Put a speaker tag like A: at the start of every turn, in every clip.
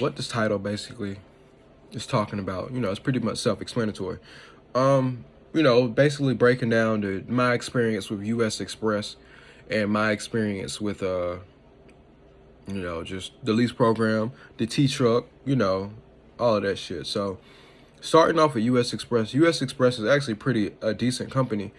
A: what this title basically is talking about. It's pretty much self-explanatory. Basically breaking down my experience with US Express and my experience with just the lease program, the T-truck, all of that shit. So starting off with US Express. US Express is actually pretty a decent company,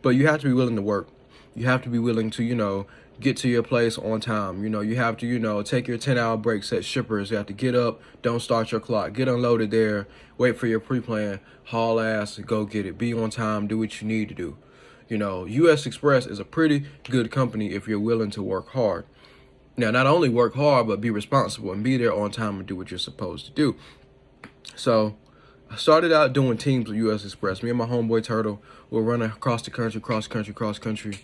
A: but you have to be willing to work. You have to be willing to, get to your place on time. You have to, take your 10-hour breaks at shippers. You have to get up, don't start your clock, get unloaded there, wait for your pre-plan, haul ass, go get it, be on time, do what you need to do. US Express is a pretty good company if you're willing to work hard. Now, not only work hard, but be responsible and be there on time and do what you're supposed to do. So I started out doing teams with US Express. Me and my homeboy Turtle were running across the country, cross country.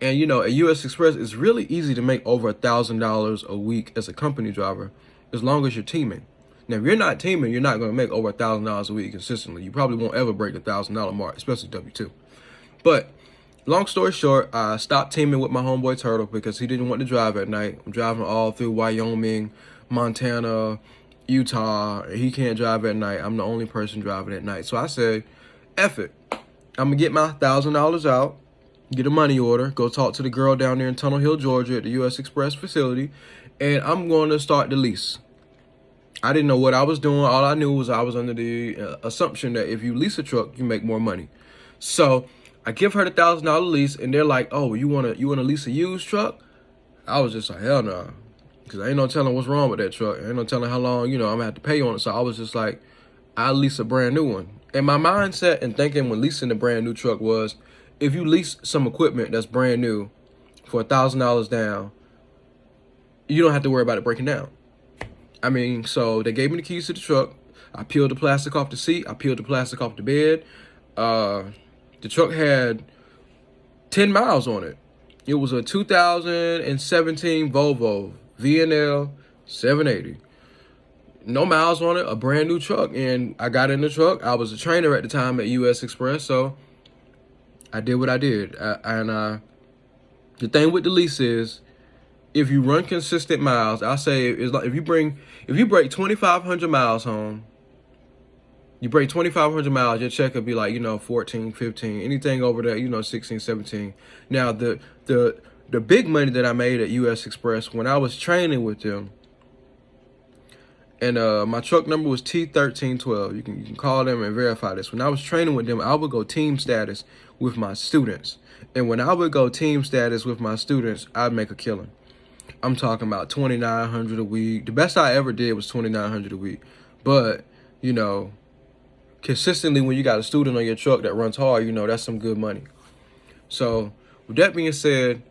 A: And at US Express, it's really easy to make over $1,000 a week as a company driver, as long as you're teaming. Now, if you're not teaming, you're not going to make over $1,000 a week consistently. You probably won't ever break the $1,000 mark, especially W2. But long story short, I stopped teaming with my homeboy Turtle because he didn't want to drive at night. I'm driving all through Wyoming, Montana, Utah. He can't drive at night. I'm the only person driving at night. So I said, F it. I'm going to get my $1,000 out, get a money order, go talk to the girl down there in Tunnel Hill, Georgia at the US Express facility, and I'm going to start the lease. I didn't know what I was doing. All I knew was I was under the assumption that if you lease a truck, you make more money. So I give her the $1,000 lease, and they're like, "Oh, you wanna lease a used truck?" I was just like, "Hell no," nah. Because ain't no telling what's wrong with that truck. Ain't no telling how long I'm gonna have to pay on it. So I was just like, I'll lease a brand new one. And my mindset and thinking when leasing a brand new truck was, if you lease some equipment that's brand new for $1,000 down, you don't have to worry about it breaking down. So they gave me the keys to the truck. I peeled the plastic off the seat. I peeled the plastic off the bed. The truck had 10 miles on it. It was a 2017 Volvo VNL 780. No miles on it, a brand new truck. And I got in the truck. I was a trainer at the time at US Express, so I did what I did. The thing with the lease is, if you run consistent miles, I say it's like if you break 2,500 miles home, you break 2,500 miles, your check will be like, 14, 15, anything over that, 16, 17. Now, the big money that I made at US Express when I was training with them, and my truck number was T1312. You can call them and verify this. When I was training with them, I would go team status with my students. And when I would go team status with my students, I'd make a killing. I'm talking about $2,900 a week. The best I ever did was $2,900 a week. But, consistently when you got a student on your truck that runs hard, that's some good money. So with that being said,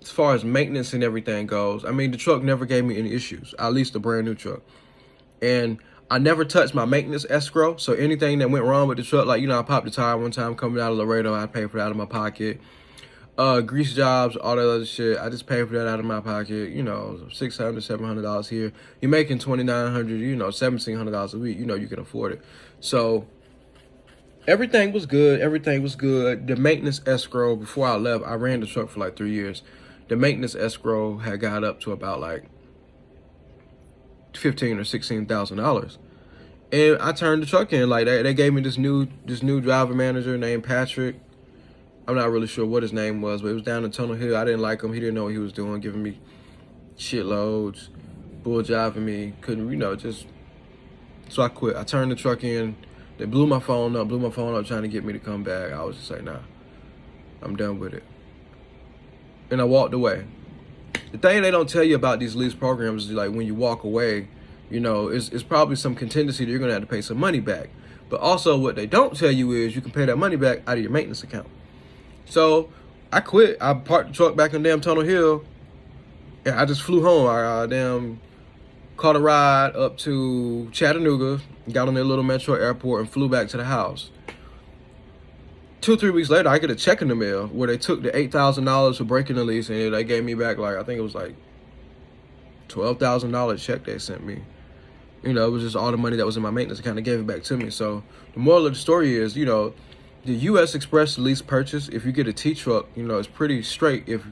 A: as far as maintenance and everything goes, the truck never gave me any issues. I leased a brand new truck. And I never touched my maintenance escrow. So anything that went wrong with the truck, like, I popped the tire one time coming out of Laredo, I paid for that out of my pocket. Grease jobs, all that other shit, I just paid for that out of my pocket. $600, $700 here. You're making $2,900, $1,700 a week. You can afford it. So everything was good. Everything was good. The maintenance escrow, before I left, I ran the truck for like 3 years. The maintenance escrow had got up to about like $15,000 or $16,000. And I turned the truck in. Like they gave me this new driver manager named Patrick. I'm not really sure what his name was, but it was down in Tunnel Hill. I didn't like him. He didn't know what he was doing, giving me shitloads, bull jiving me. Couldn't, so I quit. I turned the truck in. They blew my phone up trying to get me to come back. I was just like, nah, I'm done with it. And I walked away. The thing they don't tell you about these lease programs is like when you walk away, it's probably some contingency that you're going to have to pay some money back. But also what they don't tell you is you can pay that money back out of your maintenance account. So I quit. I parked the truck back in damn Tunnel Hill, and I just flew home. I caught a ride up to Chattanooga, got on their little metro airport, and flew back to the house. 2 or 3 weeks later, I get a check in the mail where they took the $8,000 for breaking the lease, and they gave me back I think it was like $12,000 check they sent me. It was just all the money that was in my maintenance account. They gave it back to me. So the moral of the story is, the US Express lease purchase, if you get a T-truck, it's pretty straight if,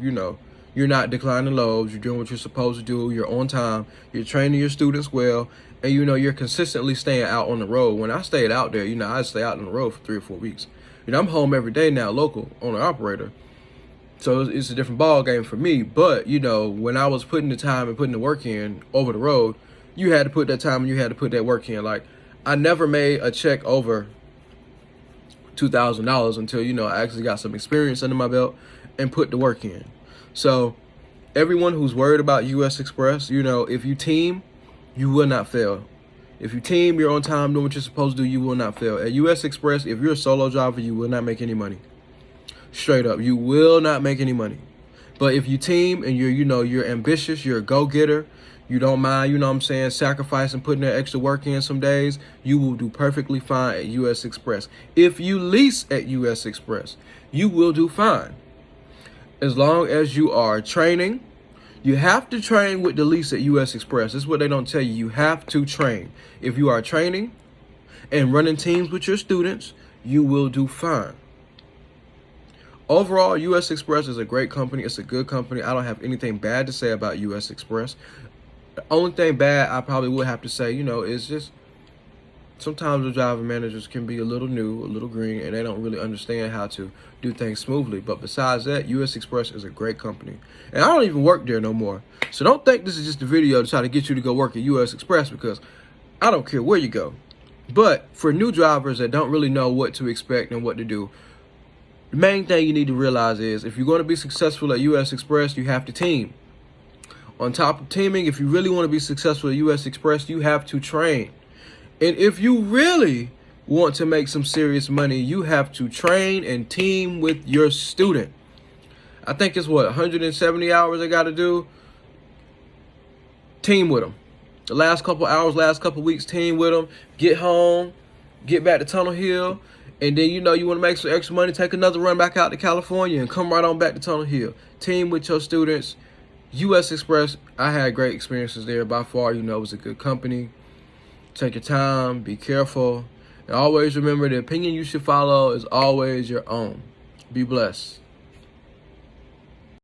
A: You're not declining loads. You're doing what you're supposed to do. You're on time. You're training your students well. And, you're consistently staying out on the road. When I stayed out there, I stay out on the road for 3 or 4 weeks. I'm home every day now, local, owner operator. So it's a different ball game for me. But, when I was putting the time and putting the work in over the road, you had to put that time and you had to put that work in. Like, I never made a check over $2,000 until, I actually got some experience under my belt and put the work in. So everyone who's worried about US Express, if you team, you will not fail. If you team, you're on time doing what you're supposed to do, you will not fail. At US Express, if you're a solo driver, you will not make any money. Straight up, you will not make any money. But if you team and you're ambitious, you're a go-getter, you don't mind, sacrificing, putting that extra work in some days, you will do perfectly fine at US Express. If you lease at US Express, you will do fine. As long as you are training, you have to train with the lease at US Express. This is what they don't tell you. You have to train. If you are training and running teams with your students, you will do fine. Overall, US Express is a great company. It's a good company. I don't have anything bad to say about US Express. The only thing bad I probably would have to say, is just sometimes the driver managers can be a little new, a little green, and they don't really understand how to do things smoothly. But besides that, US Express is a great company. And I don't even work there no more. So don't think this is just a video to try to get you to go work at US Express, because I don't care where you go. But for new drivers that don't really know what to expect and what to do, the main thing you need to realize is if you're going to be successful at US Express, you have to team. On top of teaming, if you really want to be successful at US Express, you have to train. And if you really want to make some serious money, you have to train and team with your student. I think it's 170 hours I got to do. Team with them. The last couple hours, last couple weeks, team with them. Get home, get back to Tunnel Hill. And then, you want to make some extra money, take another run back out to California and come right on back to Tunnel Hill. Team with your students. US Express, I had great experiences there. By far, it was a good company. Take your time, be careful, and always remember the opinion you should follow is always your own. Be blessed.